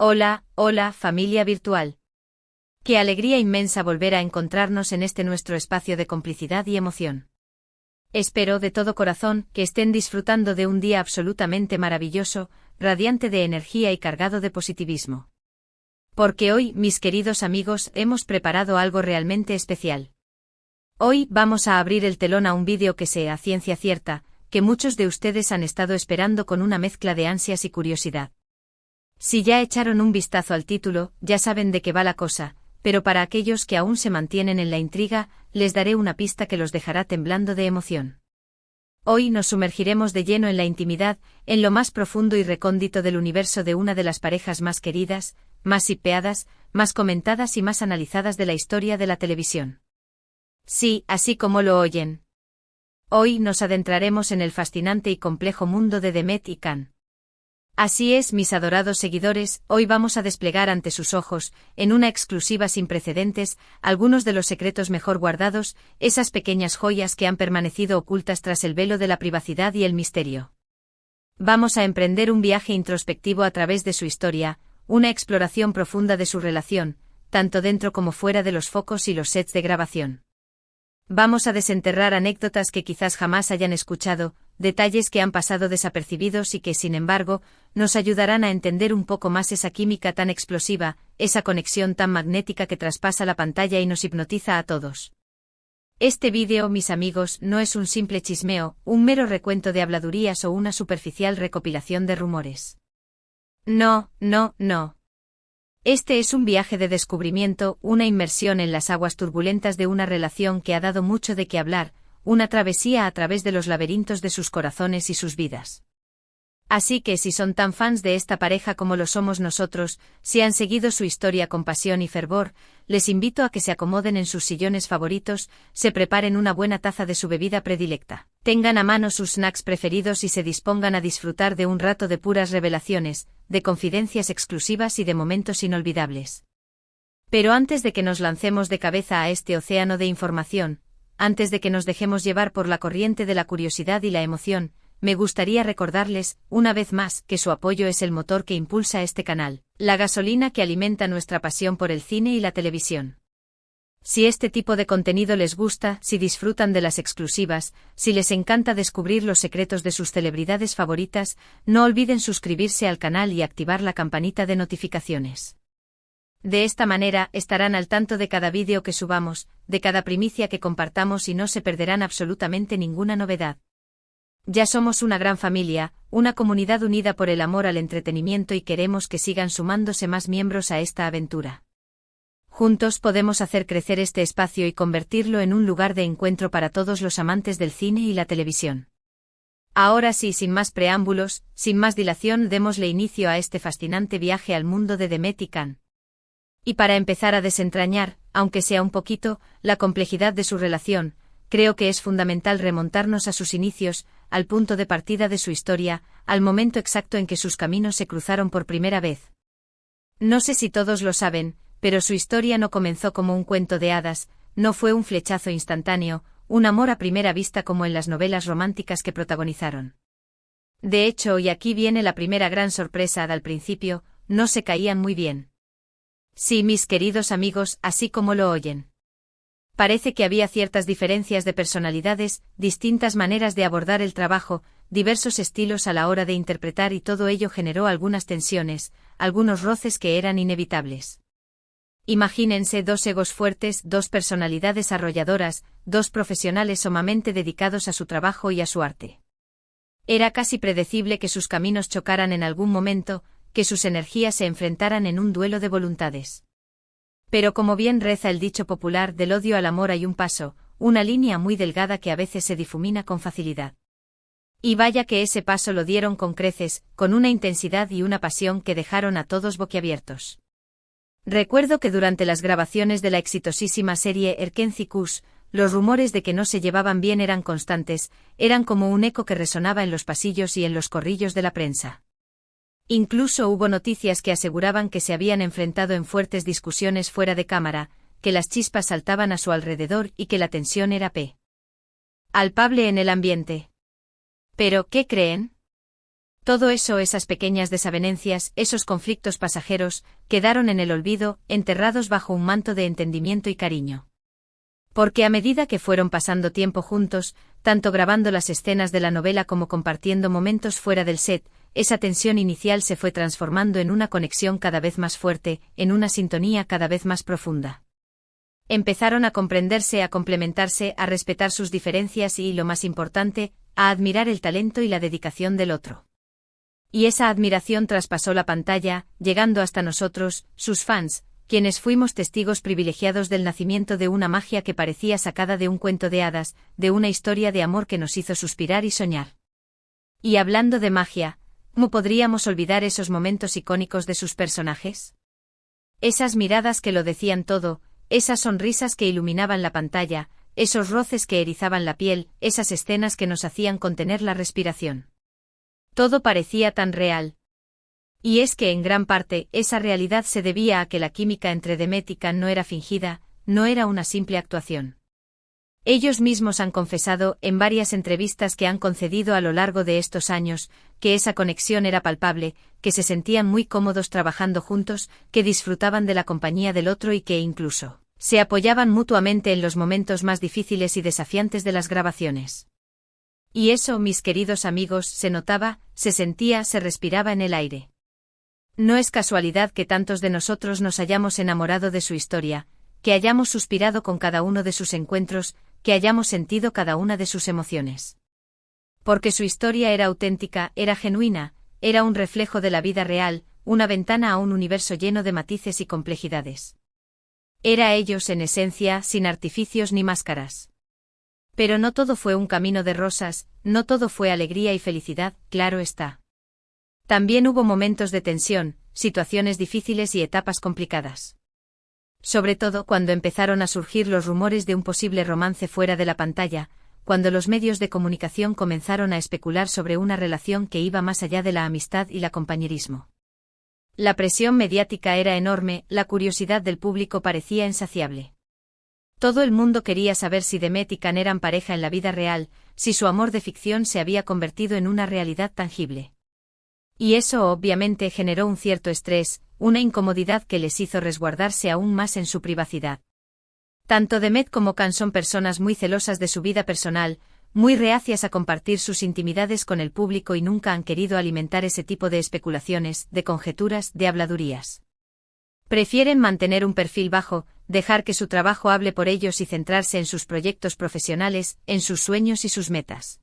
Hola, hola, familia virtual. Qué alegría inmensa volver a encontrarnos en este nuestro espacio de complicidad y emoción. Espero de todo corazón que estén disfrutando de un día absolutamente maravilloso, radiante de energía y cargado de positivismo. Porque hoy, mis queridos amigos, hemos preparado algo realmente especial. Hoy vamos a abrir el telón a un vídeo que sé a ciencia cierta, que muchos de ustedes han estado esperando con una mezcla de ansias y curiosidad. Si ya echaron un vistazo al título, ya saben de qué va la cosa, pero para aquellos que aún se mantienen en la intriga, les daré una pista que los dejará temblando de emoción. Hoy nos sumergiremos de lleno en la intimidad, en lo más profundo y recóndito del universo de una de las parejas más queridas, más hipeadas, más comentadas y más analizadas de la historia de la televisión. Sí, así como lo oyen. Hoy nos adentraremos en el fascinante y complejo mundo de Demet y Can. Así es, mis adorados seguidores, hoy vamos a desplegar ante sus ojos, en una exclusiva sin precedentes, algunos de los secretos mejor guardados, esas pequeñas joyas que han permanecido ocultas tras el velo de la privacidad y el misterio. Vamos a emprender un viaje introspectivo a través de su historia, una exploración profunda de su relación, tanto dentro como fuera de los focos y los sets de grabación. Vamos a desenterrar anécdotas que quizás jamás hayan escuchado, detalles que han pasado desapercibidos y que, sin embargo, nos ayudarán a entender un poco más esa química tan explosiva, esa conexión tan magnética que traspasa la pantalla y nos hipnotiza a todos. Este vídeo, mis amigos, no es un simple chismeo, un mero recuento de habladurías o una superficial recopilación de rumores. No, no, no. Este es un viaje de descubrimiento, una inmersión en las aguas turbulentas de una relación que ha dado mucho de qué hablar, una travesía a través de los laberintos de sus corazones y sus vidas. Así que si son tan fans de esta pareja como lo somos nosotros, si han seguido su historia con pasión y fervor, les invito a que se acomoden en sus sillones favoritos, se preparen una buena taza de su bebida predilecta, tengan a mano sus snacks preferidos y se dispongan a disfrutar de un rato de puras revelaciones, de confidencias exclusivas y de momentos inolvidables. Pero antes de que nos lancemos de cabeza a este océano de información, antes de que nos dejemos llevar por la corriente de la curiosidad y la emoción, me gustaría recordarles, una vez más, que su apoyo es el motor que impulsa este canal, la gasolina que alimenta nuestra pasión por el cine y la televisión. Si este tipo de contenido les gusta, si disfrutan de las exclusivas, si les encanta descubrir los secretos de sus celebridades favoritas, no olviden suscribirse al canal y activar la campanita de notificaciones. De esta manera, estarán al tanto de cada vídeo que subamos, de cada primicia que compartamos y no se perderán absolutamente ninguna novedad. Ya somos una gran familia, una comunidad unida por el amor al entretenimiento y queremos que sigan sumándose más miembros a esta aventura. Juntos podemos hacer crecer este espacio y convertirlo en un lugar de encuentro para todos los amantes del cine y la televisión. Ahora sí, sin más preámbulos, sin más dilación, démosle inicio a este fascinante viaje al mundo de Demet y Can. Y para empezar a desentrañar, aunque sea un poquito, la complejidad de su relación, creo que es fundamental remontarnos a sus inicios, al punto de partida de su historia, al momento exacto en que sus caminos se cruzaron por primera vez. No sé si todos lo saben, pero su historia no comenzó como un cuento de hadas, no fue un flechazo instantáneo, un amor a primera vista como en las novelas románticas que protagonizaron. De hecho, y aquí viene la primera gran sorpresa, al principio, no se caían muy bien. Sí, mis queridos amigos, así como lo oyen. Parece que había ciertas diferencias de personalidades, distintas maneras de abordar el trabajo, diversos estilos a la hora de interpretar y todo ello generó algunas tensiones, algunos roces que eran inevitables. Imagínense dos egos fuertes, dos personalidades arrolladoras, dos profesionales sumamente dedicados a su trabajo y a su arte. Era casi predecible que sus caminos chocaran en algún momento, que sus energías se enfrentaran en un duelo de voluntades. Pero como bien reza el dicho popular, del odio al amor hay un paso, una línea muy delgada que a veces se difumina con facilidad. Y vaya que ese paso lo dieron con creces, con una intensidad y una pasión que dejaron a todos boquiabiertos. Recuerdo que durante las grabaciones de la exitosísima serie Erken Kush, los rumores de que no se llevaban bien eran constantes, eran como un eco que resonaba en los pasillos y en los corrillos de la prensa. Incluso hubo noticias que aseguraban que se habían enfrentado en fuertes discusiones fuera de cámara, que las chispas saltaban a su alrededor y que la tensión era palpable en el ambiente. Pero, ¿qué creen? Todo eso, esas pequeñas desavenencias, esos conflictos pasajeros, quedaron en el olvido, enterrados bajo un manto de entendimiento y cariño. Porque a medida que fueron pasando tiempo juntos, tanto grabando las escenas de la novela como compartiendo momentos fuera del set, esa tensión inicial se fue transformando en una conexión cada vez más fuerte, en una sintonía cada vez más profunda. Empezaron a comprenderse, a complementarse, a respetar sus diferencias y, lo más importante, a admirar el talento y la dedicación del otro. Y esa admiración traspasó la pantalla, llegando hasta nosotros, sus fans, quienes fuimos testigos privilegiados del nacimiento de una magia que parecía sacada de un cuento de hadas, de una historia de amor que nos hizo suspirar y soñar. Y hablando de magia, ¿cómo podríamos olvidar esos momentos icónicos de sus personajes? Esas miradas que lo decían todo, esas sonrisas que iluminaban la pantalla, esos roces que erizaban la piel, esas escenas que nos hacían contener la respiración. Todo parecía tan real. Y es que en gran parte esa realidad se debía a que la química entre Demet y Can no era fingida, no era una simple actuación. Ellos mismos han confesado en varias entrevistas que han concedido a lo largo de estos años, que esa conexión era palpable, que se sentían muy cómodos trabajando juntos, que disfrutaban de la compañía del otro y que incluso se apoyaban mutuamente en los momentos más difíciles y desafiantes de las grabaciones. Y eso, mis queridos amigos, se notaba, se sentía, se respiraba en el aire. No es casualidad que tantos de nosotros nos hayamos enamorado de su historia, que hayamos suspirado con cada uno de sus encuentros, que hayamos sentido cada una de sus emociones. Porque su historia era auténtica, era genuina, era un reflejo de la vida real, una ventana a un universo lleno de matices y complejidades. Era ellos en esencia, sin artificios ni máscaras. Pero no todo fue un camino de rosas, no todo fue alegría y felicidad, claro está. También hubo momentos de tensión, situaciones difíciles y etapas complicadas. Sobre todo cuando empezaron a surgir los rumores de un posible romance fuera de la pantalla, cuando los medios de comunicación comenzaron a especular sobre una relación que iba más allá de la amistad y la compañerismo. La presión mediática era enorme, la curiosidad del público parecía insaciable. Todo el mundo quería saber si Demet y Can eran pareja en la vida real, si su amor de ficción se había convertido en una realidad tangible. Y eso obviamente generó un cierto estrés, una incomodidad que les hizo resguardarse aún más en su privacidad. Tanto Demet como Can son personas muy celosas de su vida personal, muy reacias a compartir sus intimidades con el público y nunca han querido alimentar ese tipo de especulaciones, de conjeturas, de habladurías. Prefieren mantener un perfil bajo, dejar que su trabajo hable por ellos y centrarse en sus proyectos profesionales, en sus sueños y sus metas.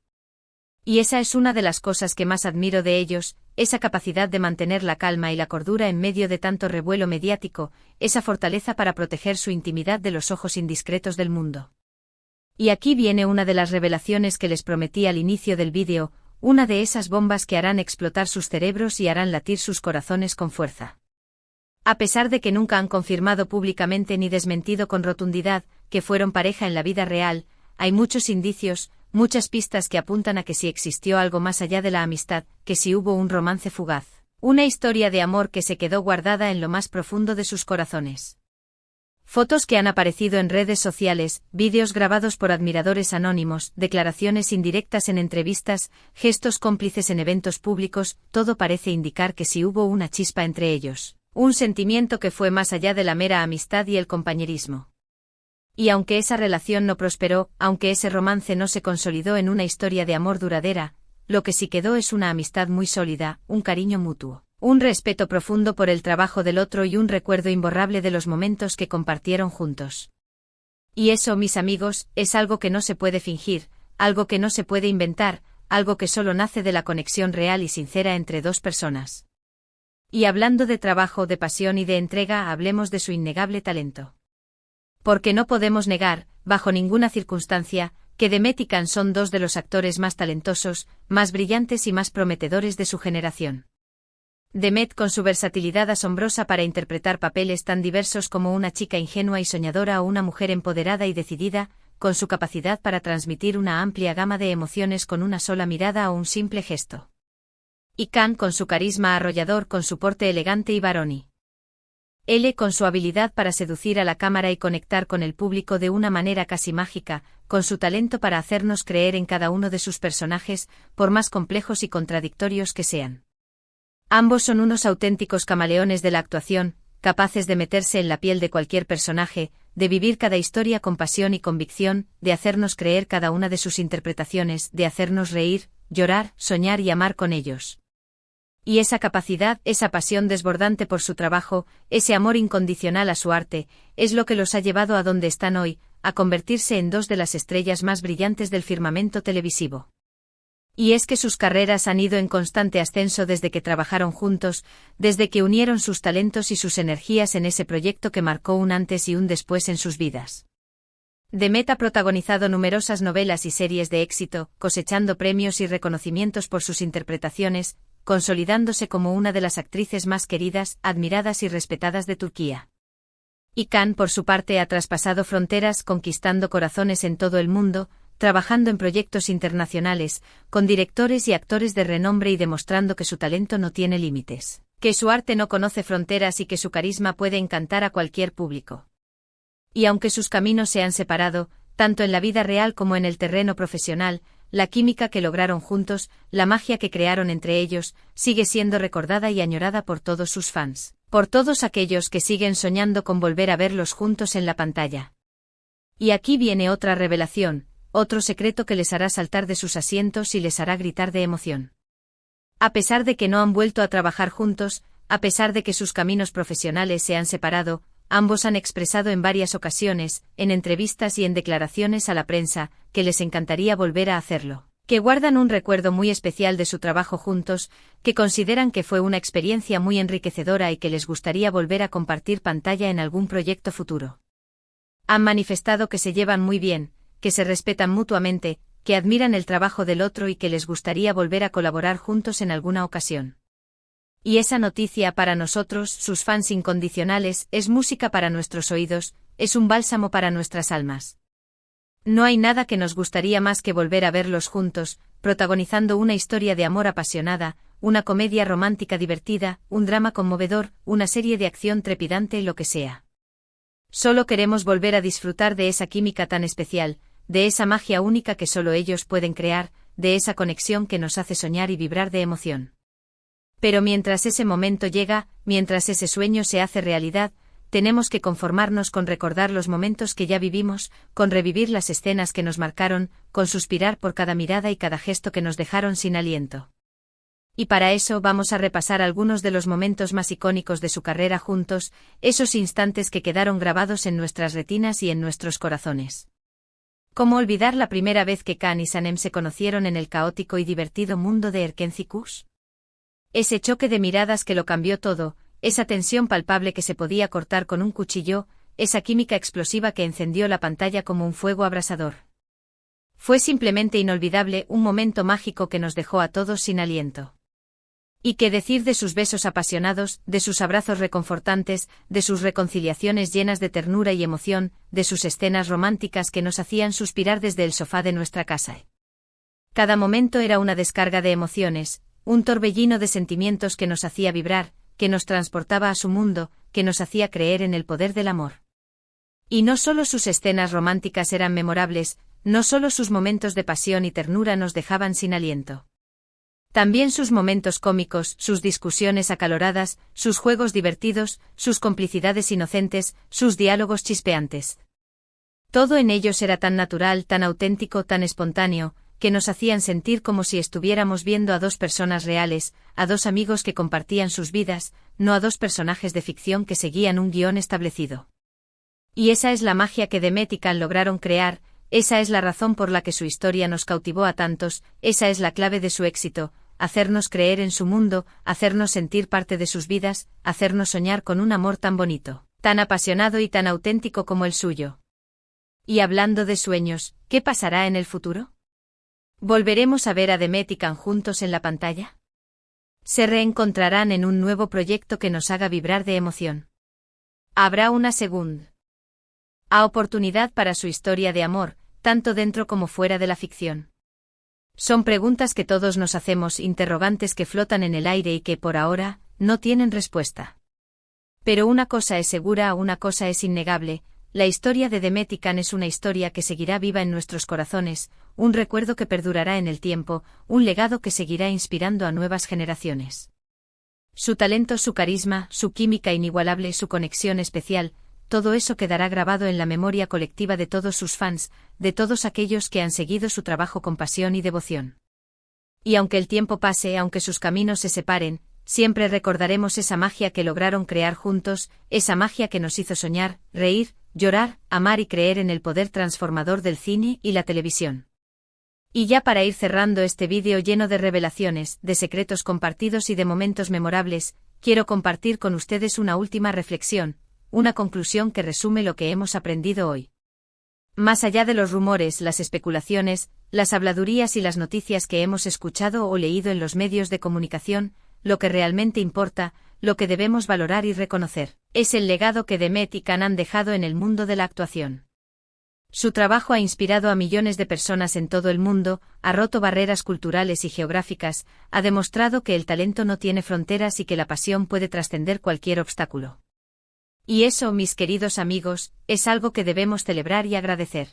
Y esa es una de las cosas que más admiro de ellos, esa capacidad de mantener la calma y la cordura en medio de tanto revuelo mediático, esa fortaleza para proteger su intimidad de los ojos indiscretos del mundo. Y aquí viene una de las revelaciones que les prometí al inicio del vídeo, una de esas bombas que harán explotar sus cerebros y harán latir sus corazones con fuerza. A pesar de que nunca han confirmado públicamente ni desmentido con rotundidad que fueron pareja en la vida real, hay muchos indicios, muchas pistas que apuntan a que sí existió algo más allá de la amistad, que sí hubo un romance fugaz, una historia de amor que se quedó guardada en lo más profundo de sus corazones. Fotos que han aparecido en redes sociales, vídeos grabados por admiradores anónimos, declaraciones indirectas en entrevistas, gestos cómplices en eventos públicos, todo parece indicar que sí hubo una chispa entre ellos. Un sentimiento que fue más allá de la mera amistad y el compañerismo. Y aunque esa relación no prosperó, aunque ese romance no se consolidó en una historia de amor duradera, lo que sí quedó es una amistad muy sólida, un cariño mutuo, un respeto profundo por el trabajo del otro y un recuerdo imborrable de los momentos que compartieron juntos. Y eso, mis amigos, es algo que no se puede fingir, algo que no se puede inventar, algo que solo nace de la conexión real y sincera entre dos personas. Y hablando de trabajo, de pasión y de entrega, hablemos de su innegable talento. Porque no podemos negar, bajo ninguna circunstancia, que Demet y Can son dos de los actores más talentosos, más brillantes y más prometedores de su generación. Demet con su versatilidad asombrosa para interpretar papeles tan diversos como una chica ingenua y soñadora o una mujer empoderada y decidida, con su capacidad para transmitir una amplia gama de emociones con una sola mirada o un simple gesto. Y Can con su carisma arrollador, con su porte elegante y varonil. Él, con su habilidad para seducir a la cámara y conectar con el público de una manera casi mágica, con su talento para hacernos creer en cada uno de sus personajes, por más complejos y contradictorios que sean. Ambos son unos auténticos camaleones de la actuación, capaces de meterse en la piel de cualquier personaje, de vivir cada historia con pasión y convicción, de hacernos creer cada una de sus interpretaciones, de hacernos reír, llorar, soñar y amar con ellos. Y esa capacidad, esa pasión desbordante por su trabajo, ese amor incondicional a su arte, es lo que los ha llevado a donde están hoy, a convertirse en dos de las estrellas más brillantes del firmamento televisivo. Y es que sus carreras han ido en constante ascenso desde que trabajaron juntos, desde que unieron sus talentos y sus energías en ese proyecto que marcó un antes y un después en sus vidas. Demet ha protagonizado numerosas novelas y series de éxito, cosechando premios y reconocimientos por sus interpretaciones, consolidándose como una de las actrices más queridas, admiradas y respetadas de Turquía. Y Can, por su parte, ha traspasado fronteras, conquistando corazones en todo el mundo, trabajando en proyectos internacionales, con directores y actores de renombre y demostrando que su talento no tiene límites, que su arte no conoce fronteras y que su carisma puede encantar a cualquier público. Y aunque sus caminos se han separado, tanto en la vida real como en el terreno profesional, la química que lograron juntos, la magia que crearon entre ellos, sigue siendo recordada y añorada por todos sus fans, por todos aquellos que siguen soñando con volver a verlos juntos en la pantalla. Y aquí viene otra revelación, otro secreto que les hará saltar de sus asientos y les hará gritar de emoción. A pesar de que no han vuelto a trabajar juntos, a pesar de que sus caminos profesionales se han separado, ambos han expresado en varias ocasiones, en entrevistas y en declaraciones a la prensa, que les encantaría volver a hacerlo, que guardan un recuerdo muy especial de su trabajo juntos, que consideran que fue una experiencia muy enriquecedora y que les gustaría volver a compartir pantalla en algún proyecto futuro. Han manifestado que se llevan muy bien, que se respetan mutuamente, que admiran el trabajo del otro y que les gustaría volver a colaborar juntos en alguna ocasión. Y esa noticia para nosotros, sus fans incondicionales, es música para nuestros oídos, es un bálsamo para nuestras almas. No hay nada que nos gustaría más que volver a verlos juntos, protagonizando una historia de amor apasionada, una comedia romántica divertida, un drama conmovedor, una serie de acción trepidante, lo que sea. Solo queremos volver a disfrutar de esa química tan especial, de esa magia única que solo ellos pueden crear, de esa conexión que nos hace soñar y vibrar de emoción. Pero mientras ese momento llega, mientras ese sueño se hace realidad, tenemos que conformarnos con recordar los momentos que ya vivimos, con revivir las escenas que nos marcaron, con suspirar por cada mirada y cada gesto que nos dejaron sin aliento. Y para eso vamos a repasar algunos de los momentos más icónicos de su carrera juntos, esos instantes que quedaron grabados en nuestras retinas y en nuestros corazones. ¿Cómo olvidar la primera vez que Can y Sanem se conocieron en el caótico y divertido mundo de Erkencikus? Ese choque de miradas que lo cambió todo, esa tensión palpable que se podía cortar con un cuchillo, esa química explosiva que encendió la pantalla como un fuego abrasador. Fue simplemente inolvidable, un momento mágico que nos dejó a todos sin aliento. ¿Y qué decir de sus besos apasionados, de sus abrazos reconfortantes, de sus reconciliaciones llenas de ternura y emoción, de sus escenas románticas que nos hacían suspirar desde el sofá de nuestra casa? Cada momento era una descarga de emociones, un torbellino de sentimientos que nos hacía vibrar, que nos transportaba a su mundo, que nos hacía creer en el poder del amor. Y no solo sus escenas románticas eran memorables, no solo sus momentos de pasión y ternura nos dejaban sin aliento. También sus momentos cómicos, sus discusiones acaloradas, sus juegos divertidos, sus complicidades inocentes, sus diálogos chispeantes. Todo en ellos era tan natural, tan auténtico, tan espontáneo, que nos hacían sentir como si estuviéramos viendo a dos personas reales, a dos amigos que compartían sus vidas, no a dos personajes de ficción que seguían un guión establecido. Y esa es la magia que Demet y Can lograron crear, esa es la razón por la que su historia nos cautivó a tantos, esa es la clave de su éxito, hacernos creer en su mundo, hacernos sentir parte de sus vidas, hacernos soñar con un amor tan bonito, tan apasionado y tan auténtico como el suyo. Y hablando de sueños, ¿qué pasará en el futuro? ¿Volveremos a ver a Demet y Can juntos en la pantalla? ¿Se reencontrarán en un nuevo proyecto que nos haga vibrar de emoción? ¿Habrá una segunda oportunidad para su historia de amor, tanto dentro como fuera de la ficción? Son preguntas que todos nos hacemos, interrogantes que flotan en el aire y que, por ahora, no tienen respuesta. Pero una cosa es segura, una cosa es innegable: la historia de Demet y Can es una historia que seguirá viva en nuestros corazones, un recuerdo que perdurará en el tiempo, un legado que seguirá inspirando a nuevas generaciones. Su talento, su carisma, su química inigualable, su conexión especial, todo eso quedará grabado en la memoria colectiva de todos sus fans, de todos aquellos que han seguido su trabajo con pasión y devoción. Y aunque el tiempo pase, aunque sus caminos se separen, siempre recordaremos esa magia que lograron crear juntos, esa magia que nos hizo soñar, reír, llorar, amar y creer en el poder transformador del cine y la televisión. Y ya para ir cerrando este vídeo lleno de revelaciones, de secretos compartidos y de momentos memorables, quiero compartir con ustedes una última reflexión, una conclusión que resume lo que hemos aprendido hoy. Más allá de los rumores, las especulaciones, las habladurías y las noticias que hemos escuchado o leído en los medios de comunicación, lo que realmente importa, lo que debemos valorar y reconocer, es el legado que Demet y Can han dejado en el mundo de la actuación. Su trabajo ha inspirado a millones de personas en todo el mundo, ha roto barreras culturales y geográficas, ha demostrado que el talento no tiene fronteras y que la pasión puede trascender cualquier obstáculo. Y eso, mis queridos amigos, es algo que debemos celebrar y agradecer.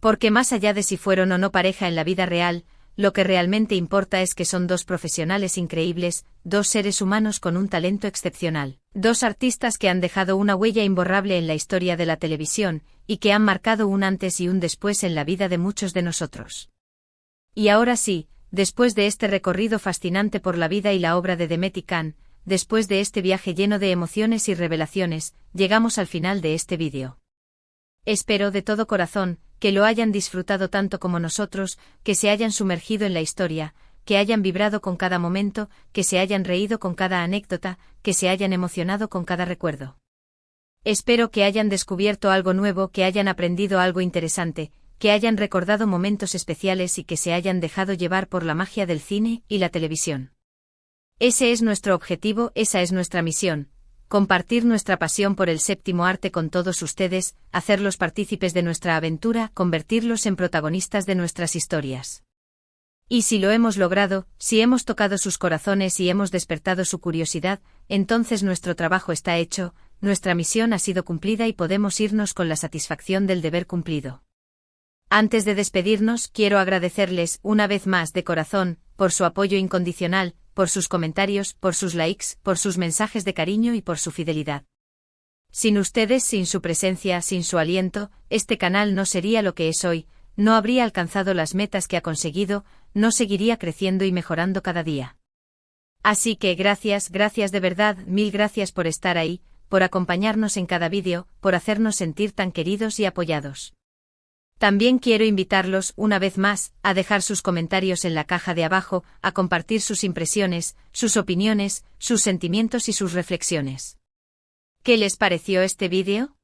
Porque más allá de si fueron o no pareja en la vida real, lo que realmente importa es que son dos profesionales increíbles, dos seres humanos con un talento excepcional, dos artistas que han dejado una huella imborrable en la historia de la televisión, y que han marcado un antes y un después en la vida de muchos de nosotros. Y ahora sí, después de este recorrido fascinante por la vida y la obra de Demet y Can, después de este viaje lleno de emociones y revelaciones, llegamos al final de este vídeo. Espero de todo corazón que lo hayan disfrutado tanto como nosotros, que se hayan sumergido en la historia, que hayan vibrado con cada momento, que se hayan reído con cada anécdota, que se hayan emocionado con cada recuerdo. Espero que hayan descubierto algo nuevo, que hayan aprendido algo interesante, que hayan recordado momentos especiales y que se hayan dejado llevar por la magia del cine y la televisión. Ese es nuestro objetivo, esa es nuestra misión: compartir nuestra pasión por el séptimo arte con todos ustedes, hacerlos partícipes de nuestra aventura, convertirlos en protagonistas de nuestras historias. Y si lo hemos logrado, si hemos tocado sus corazones y hemos despertado su curiosidad, entonces nuestro trabajo está hecho, nuestra misión ha sido cumplida y podemos irnos con la satisfacción del deber cumplido. Antes de despedirnos, quiero agradecerles, una vez más de corazón, por su apoyo incondicional, por sus comentarios, por sus likes, por sus mensajes de cariño y por su fidelidad. Sin ustedes, sin su presencia, sin su aliento, este canal no sería lo que es hoy, no habría alcanzado las metas que ha conseguido, no seguiría creciendo y mejorando cada día. Así que gracias, gracias de verdad, mil gracias por estar ahí, por acompañarnos en cada vídeo, por hacernos sentir tan queridos y apoyados. También quiero invitarlos, una vez más, a dejar sus comentarios en la caja de abajo, a compartir sus impresiones, sus opiniones, sus sentimientos y sus reflexiones. ¿Qué les pareció este vídeo?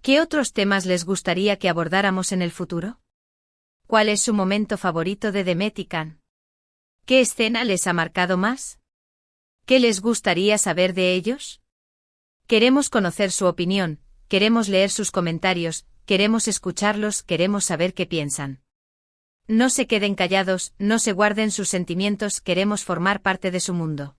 ¿Qué otros temas les gustaría que abordáramos en el futuro? ¿Cuál es su momento favorito de Demet y Can? ¿Qué escena les ha marcado más? ¿Qué les gustaría saber de ellos? Queremos conocer su opinión, queremos leer sus comentarios, queremos escucharlos, queremos saber qué piensan. No se queden callados, no se guarden sus sentimientos, queremos formar parte de su mundo.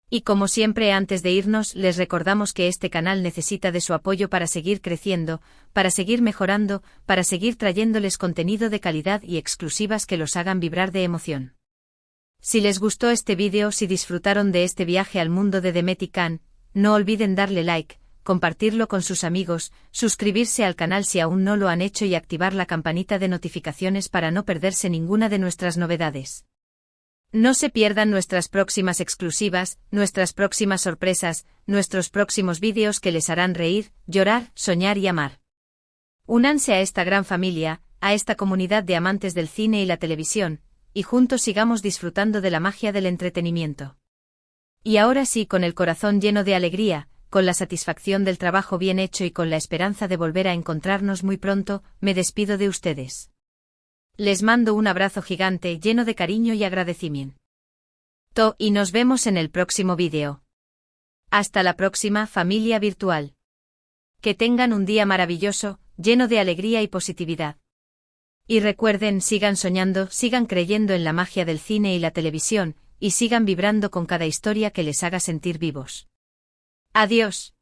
Y como siempre, antes de irnos, les recordamos que este canal necesita de su apoyo para seguir creciendo, para seguir mejorando, para seguir trayéndoles contenido de calidad y exclusivas que los hagan vibrar de emoción. Si les gustó este vídeo, si disfrutaron de este viaje al mundo de Demet y Can, no olviden darle like, compartirlo con sus amigos, suscribirse al canal si aún no lo han hecho y activar la campanita de notificaciones para no perderse ninguna de nuestras novedades. No se pierdan nuestras próximas exclusivas, nuestras próximas sorpresas, nuestros próximos vídeos que les harán reír, llorar, soñar y amar. Únanse a esta gran familia, a esta comunidad de amantes del cine y la televisión, y juntos sigamos disfrutando de la magia del entretenimiento. Y ahora sí, con el corazón lleno de alegría, con la satisfacción del trabajo bien hecho y con la esperanza de volver a encontrarnos muy pronto, me despido de ustedes. Les mando un abrazo gigante lleno de cariño y agradecimiento. Y nos vemos en el próximo vídeo. Hasta la próxima, familia virtual. Que tengan un día maravilloso, lleno de alegría y positividad. Y recuerden, sigan soñando, sigan creyendo en la magia del cine y la televisión, y sigan vibrando con cada historia que les haga sentir vivos. Adiós.